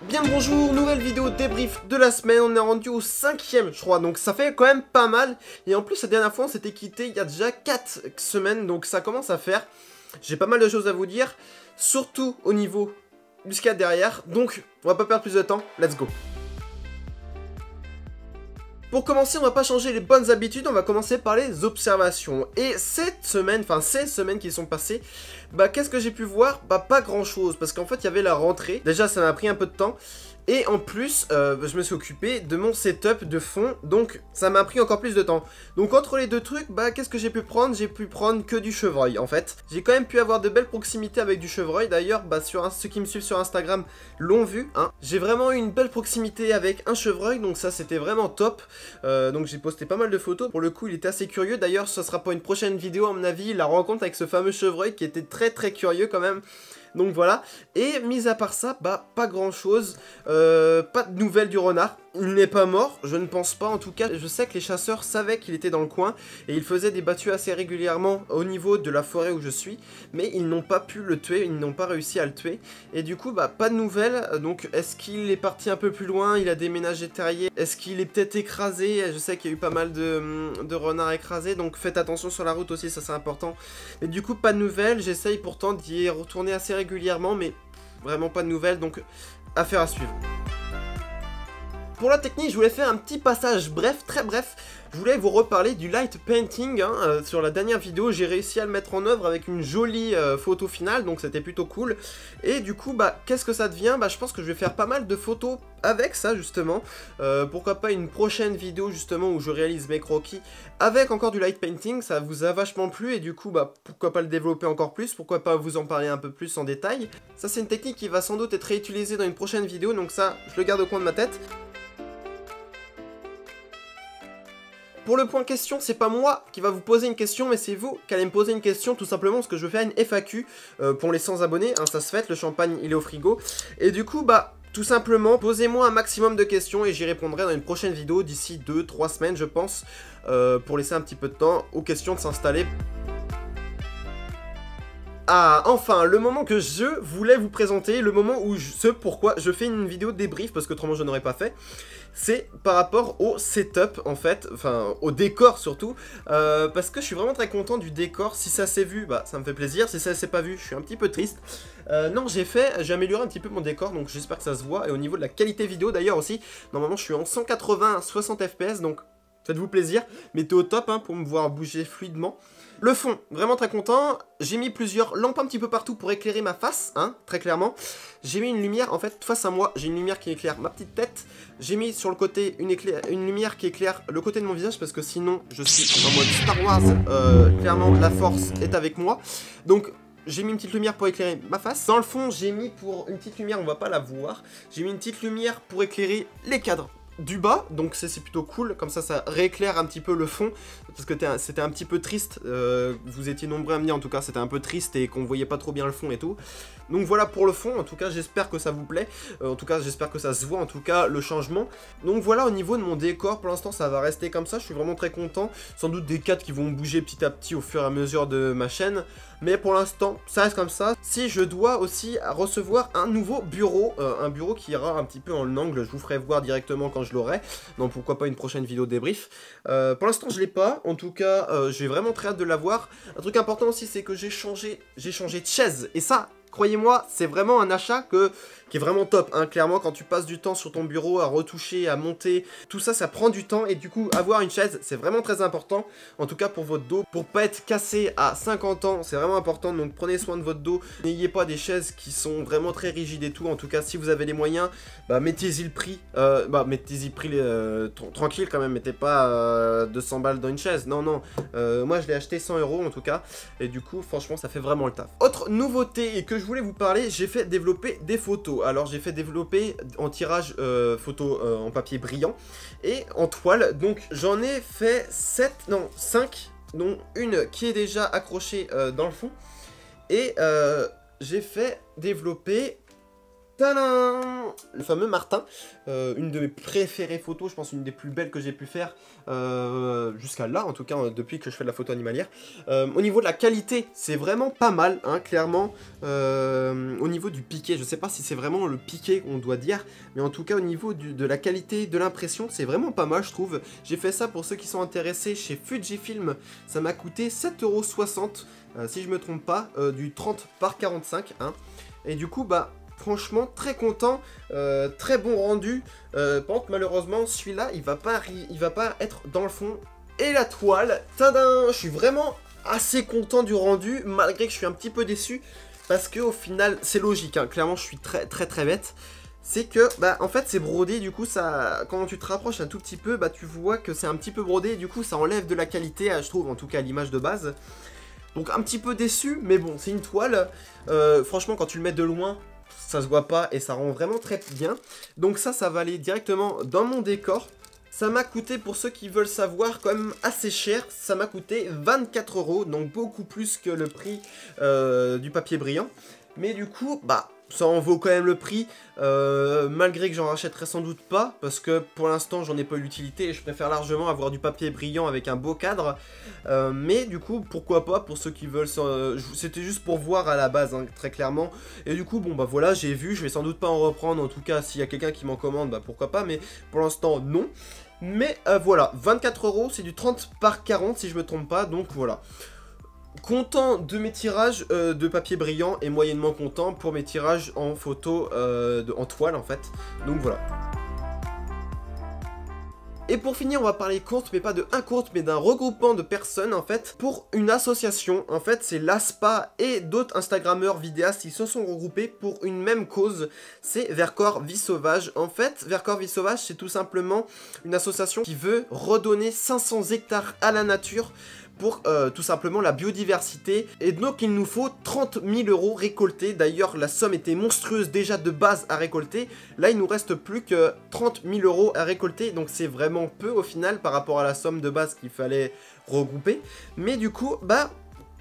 Bien le bonjour, nouvelle vidéo débrief de la semaine, on est rendu au 5e je crois, donc ça fait quand même pas mal. Et en plus la dernière fois on s'était quitté il y a déjà 4 semaines, donc ça commence à faire. J'ai pas mal de choses à vous dire, surtout au niveau du scat derrière, donc on va pas perdre plus de temps, let's go. Pour commencer, on va pas changer les bonnes habitudes, on va commencer par les observations. Et cette semaine, enfin ces semaines qui sont passées, bah qu'est-ce que j'ai pu voir? Bah pas grand chose, parce qu'en fait il y avait la rentrée, déjà ça m'a pris un peu de temps. Et en plus, je me suis occupé de mon setup de fond, donc ça m'a pris encore plus de temps. Donc entre les deux trucs, bah qu'est-ce que j'ai pu prendre? J'ai pu prendre que du chevreuil en fait. J'ai quand même pu avoir de belles proximités avec du chevreuil, d'ailleurs bah ceux qui me suivent sur Instagram l'ont vu, hein. J'ai vraiment eu une belle proximité avec un chevreuil, donc ça c'était vraiment top. Donc j'ai posté pas mal de photos, pour le coup il était assez curieux, d'ailleurs ce sera pour une prochaine vidéo à mon avis, la rencontre avec ce fameux chevreuil qui était très curieux quand même. Donc voilà, et mis à part ça, bah pas grand chose, pas de nouvelles du renard. Il n'est pas mort, je ne pense pas en tout cas. Je sais que les chasseurs savaient qu'il était dans le coin et ils faisaient des battues assez régulièrement au niveau de la forêt où je suis, mais ils n'ont pas pu le tuer, ils n'ont pas réussi à le tuer. Et du coup, bah pas de nouvelles. Donc est-ce qu'il est parti un peu plus loin? Il a déménagé terrier? Est-ce qu'il est peut-être écrasé? Je sais qu'il y a eu pas mal de renards écrasés, donc faites attention sur la route aussi, ça c'est important. Mais du coup, pas de nouvelles. J'essaye pourtant d'y retourner assez régulièrement, mais vraiment pas de nouvelles, donc affaire à suivre. Pour la technique, je voulais faire un petit passage bref, très bref. Je voulais vous reparler du light painting, hein. Sur la dernière vidéo, j'ai réussi à le mettre en œuvre avec une jolie photo finale, donc c'était plutôt cool. Et du coup, bah, qu'est-ce que ça devient? Bah, je pense que je vais faire pas mal de photos avec ça, justement. Pourquoi pas une prochaine vidéo, justement, où je réalise mes croquis avec encore du light painting, ça vous a vachement plu, et du coup, bah, pourquoi pas le développer encore plus, pourquoi pas vous en parler un peu plus en détail. Ça, c'est une technique qui va sans doute être réutilisée dans une prochaine vidéo, donc ça, je le garde au coin de ma tête. Pour le point question, c'est pas moi qui va vous poser une question, mais c'est vous qui allez me poser une question, tout simplement parce que je veux faire une FAQ pour les 100 abonnés, hein, ça se fait, le champagne il est au frigo, et du coup bah tout simplement posez-moi un maximum de questions et j'y répondrai dans une prochaine vidéo d'ici 2-3 semaines je pense, pour laisser un petit peu de temps aux questions de s'installer. Ah, enfin, le moment que je voulais vous présenter, le moment où pourquoi je fais une vidéo débrief, parce que autrement je n'aurais pas fait, c'est par rapport au setup, en fait, enfin, au décor surtout, parce que je suis vraiment très content du décor. Si ça s'est vu, bah, ça me fait plaisir, si ça s'est pas vu, je suis un petit peu triste. Non, j'ai amélioré un petit peu mon décor, donc j'espère que ça se voit, et au niveau de la qualité vidéo, d'ailleurs aussi, normalement je suis en 180 60 fps, donc faites-vous plaisir, mettez au top, hein, pour me voir bouger fluidement. Le fond, vraiment très content. J'ai mis plusieurs lampes un petit peu partout pour éclairer ma face, hein, très clairement. J'ai mis une lumière, en fait, face à moi, j'ai une lumière qui éclaire ma petite tête. J'ai mis sur le côté une lumière qui éclaire le côté de mon visage, parce que sinon, je suis en mode Star Wars. Clairement, la force est avec moi. Donc, j'ai mis une petite lumière pour éclairer ma face. Dans le fond, j'ai mis pour une petite lumière, on va pas la voir. J'ai mis une petite lumière pour éclairer les cadres du bas, donc c'est plutôt cool, comme ça rééclaire un petit peu le fond, parce que c'était un petit peu triste, vous étiez nombreux à me dire en tout cas c'était un peu triste et qu'on voyait pas trop bien le fond et tout. Donc voilà pour le fond, en tout cas j'espère que ça vous plaît, en tout cas j'espère que ça se voit en tout cas le changement. Donc voilà au niveau de mon décor, pour l'instant ça va rester comme ça, je suis vraiment très content, sans doute des cadres qui vont bouger petit à petit au fur et à mesure de ma chaîne, mais pour l'instant ça reste comme ça. Si je dois aussi recevoir un nouveau bureau, un bureau qui ira un petit peu en angle, je vous ferai voir directement quand je l'aurai, donc pourquoi pas une prochaine vidéo débrief. Pour l'instant je l'ai pas, en tout cas j'ai vraiment très hâte de l'avoir. Un truc important aussi c'est que j'ai changé de chaise, et ça croyez-moi, c'est vraiment un achat qui est vraiment top, hein. Clairement, quand tu passes du temps sur ton bureau à retoucher, à monter, tout ça, ça prend du temps. Et du coup, avoir une chaise, c'est vraiment très important. En tout cas, pour votre dos, pour pas être cassé à 50 ans, c'est vraiment important. Donc, prenez soin de votre dos. N'ayez pas des chaises qui sont vraiment très rigides et tout. En tout cas, si vous avez les moyens, bah, mettez-y le prix. Mettez-y le prix tranquille quand même. Mettez pas 200 balles dans une chaise. Non, non. Moi, je l'ai acheté 100 € en tout cas. Et du coup, franchement, ça fait vraiment le taf. Autre nouveauté et que je voulais vous parler, j'ai fait développer des photos. Alors j'ai fait développer en tirage photo en papier brillant et en toile, donc j'en ai fait 5, dont une qui est déjà accrochée dans le fond, et j'ai fait développer Tadam! Le fameux Martin, une de mes préférées photos, je pense une des plus belles que j'ai pu faire jusqu'à là, en tout cas depuis que je fais de la photo animalière. Au niveau de la qualité, c'est vraiment pas mal, hein, clairement. Au niveau du piqué, je sais pas si c'est vraiment le piqué qu'on doit dire, mais en tout cas au niveau de la qualité de l'impression, c'est vraiment pas mal, je trouve. J'ai fait ça pour ceux qui sont intéressés chez Fujifilm, ça m'a coûté 7,60 €, si je me trompe pas, du 30 par 45, hein. Et du coup, bah... franchement, très content, très bon rendu. Par contre, malheureusement, celui-là, il va pas être dans le fond. Et la toile, tadam! Je suis vraiment assez content du rendu, malgré que je suis un petit peu déçu. Parce que au final, c'est logique, hein, clairement, je suis très bête. C'est que, bah, en fait, c'est brodé, du coup, ça, quand tu te rapproches un tout petit peu, bah, tu vois que c'est un petit peu brodé, et du coup, ça enlève de la qualité, je trouve, en tout cas, à l'image de base. Donc, un petit peu déçu, mais bon, c'est une toile. Franchement, quand tu le mets de loin... ça se voit pas et ça rend vraiment très bien. Donc ça va aller directement dans mon décor. Ça m'a coûté, pour ceux qui veulent savoir, quand même assez cher. Ça m'a coûté 24 €, donc beaucoup plus que le prix du papier brillant. Mais du coup, bah... ça en vaut quand même le prix, malgré que j'en rachèterai sans doute pas, parce que pour l'instant j'en ai pas eu l'utilité et je préfère largement avoir du papier brillant avec un beau cadre. Mais du coup, pourquoi pas, pour ceux qui veulent, c'était juste pour voir à la base, hein, très clairement. Et du coup, bon bah voilà, j'ai vu, je vais sans doute pas en reprendre, en tout cas s'il y a quelqu'un qui m'en commande, bah pourquoi pas, mais pour l'instant non. Mais voilà, 24 €, c'est du 30 par 40 si je me trompe pas, donc voilà. Content de mes tirages de papier brillant et moyennement content pour mes tirages en photo, en toile en fait. Donc voilà. Et pour finir, on va parler compte, mais pas de un compte, mais d'un regroupement de personnes en fait, pour une association. En fait, c'est l'ASPA et d'autres Instagrammeurs, vidéastes qui se sont regroupés pour une même cause, c'est Vercors Vie Sauvage. En fait, Vercors Vie Sauvage, c'est tout simplement une association qui veut redonner 500 hectares à la nature pour tout simplement la biodiversité. Et donc il nous faut 30 000 € récoltés. D'ailleurs la somme était monstrueuse déjà de base à récolter. Là il nous reste plus que 30 000 € à récolter. Donc c'est vraiment peu au final par rapport à la somme de base qu'il fallait regrouper. Mais du coup bah...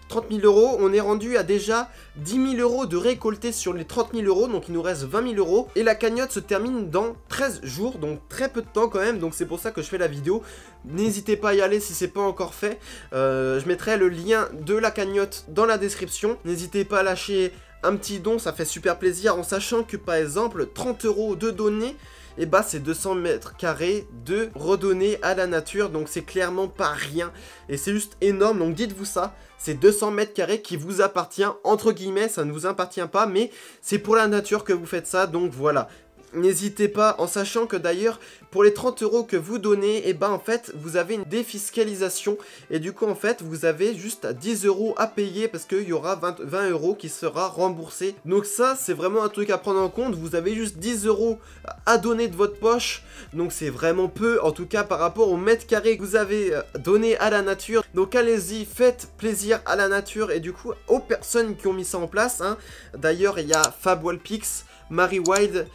30 000 €, on est rendu à déjà 10 000 € de récoltés sur les 30 000 €, donc il nous reste 20 000 €. Et la cagnotte se termine dans 13 jours, donc très peu de temps quand même, donc c'est pour ça que je fais la vidéo. N'hésitez pas à y aller si c'est pas encore fait. Je mettrai le lien de la cagnotte dans la description. N'hésitez pas à lâcher un petit don, ça fait super plaisir, en sachant que par exemple 30 € de donner, et bah c'est 200 mètres carrés de redonner à la nature, donc c'est clairement pas rien, et c'est juste énorme, donc dites-vous ça, c'est 200 mètres carrés qui vous appartient, entre guillemets, ça ne vous appartient pas, mais c'est pour la nature que vous faites ça, donc voilà. N'hésitez pas, en sachant que d'ailleurs, pour les 30 € que vous donnez, et ben en fait, vous avez une défiscalisation. Et du coup, en fait, vous avez juste 10 € à payer parce qu'il y aura 20 € qui sera remboursé. Donc ça, c'est vraiment un truc à prendre en compte. Vous avez juste 10 € à donner de votre poche. Donc c'est vraiment peu, en tout cas par rapport au mètre carré que vous avez donné à la nature. Donc allez-y, faites plaisir à la nature et du coup, aux personnes qui ont mis ça en place. Hein. D'ailleurs, il y a Fab Wallpix, Mary Wild,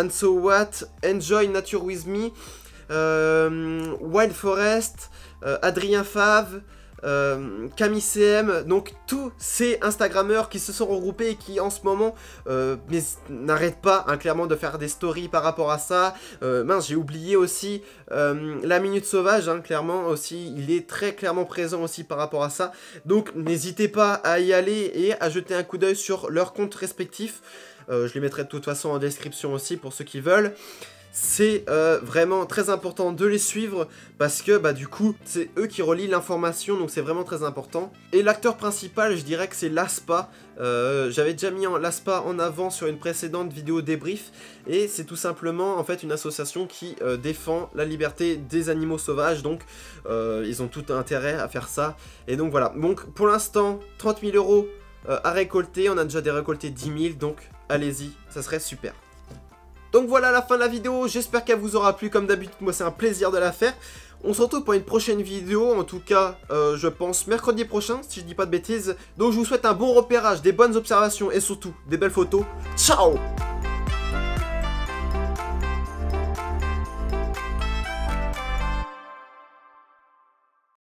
So What, Enjoy Nature With Me, Wild Forest, Adrien Fave, Camille CM, donc tous ces Instagrammeurs qui se sont regroupés et qui en ce moment n'arrêtent pas hein, clairement de faire des stories par rapport à ça. Mince, j'ai oublié aussi la Minute Sauvage, hein, clairement aussi, il est très clairement présent aussi par rapport à ça. Donc n'hésitez pas à y aller et à jeter un coup d'œil sur leurs comptes respectifs. Je les mettrai de toute façon en description aussi pour ceux qui veulent. C'est vraiment très important de les suivre parce que bah du coup c'est eux qui relient l'information, donc c'est vraiment très important. Et l'acteur principal, je dirais que c'est l'ASPA. J'avais déjà mis l'ASPA en avant sur une précédente vidéo débrief, et c'est tout simplement en fait une association qui défend la liberté des animaux sauvages, donc ils ont tout intérêt à faire ça. Et donc voilà, donc pour l'instant 30 000 € à récolter, on a déjà récolté 10 000, donc allez-y, ça serait super. Donc voilà la fin de la vidéo, j'espère qu'elle vous aura plu, comme d'habitude moi c'est un plaisir de la faire. On se retrouve pour une prochaine vidéo, en tout cas je pense mercredi prochain si je dis pas de bêtises. Donc je vous souhaite un bon repérage, des bonnes observations et surtout des belles photos. Ciao!